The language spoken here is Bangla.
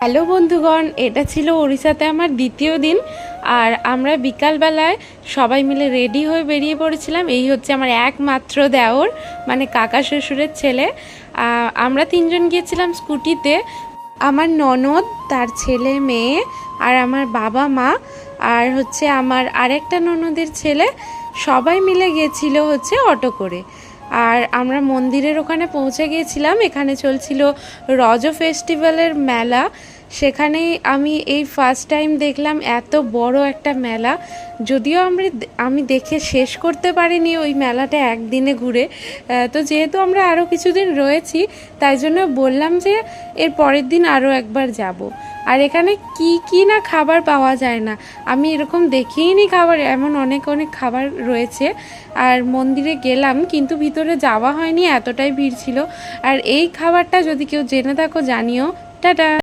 হ্যালো বন্ধুগণ, এটা ছিল ওড়িশাতে আমার দ্বিতীয় দিন। আর আমরা বিকালবেলায় সবাই মিলে রেডি হয়ে বেরিয়ে পড়েছিলাম। এই হচ্ছে আমার একমাত্র দেওর, মানে কাকা শ্বশুরের ছেলে। আমরা তিনজন গিয়েছিলাম স্কুটিতে। আমার ননদ, তার ছেলে মেয়ে, আর আমার বাবা মা, আর হচ্ছে আমার আরেকটা ননদের ছেলে, সবাই মিলে গেছিল হচ্ছে অটো করে। আর আমরা মন্দিরের ওখানে পৌঁছে গিয়েছিলাম। এখানে চলছিল রজ ফেস্টিভ্যালের মেলা। সেখানেই আমি এই ফার্স্ট টাইম দেখলাম এত বড় একটা মেলা। যদিও আমি দেখে শেষ করতে পারিনি ওই মেলাটা একদিনে ঘুরে। তো যেহেতু আমরা আরও কিছুদিন রয়েছি, তাই জন্য বললাম যে এর পরের দিন আরও একবার যাব। আর এখানে কি না খাবার পাওয়া যায় না, আমি এরকম দেখিনি খাবার, এমন অনেক অনেক খাবার রয়েছে। আর মন্দিরে গেলাম কিন্তু ভিতরে যাওয়া হয়নি, এতটাই ভিড় ছিল। আর এই খাবারটা যদি কেউ জেনে থাকো জানিও। টাটা।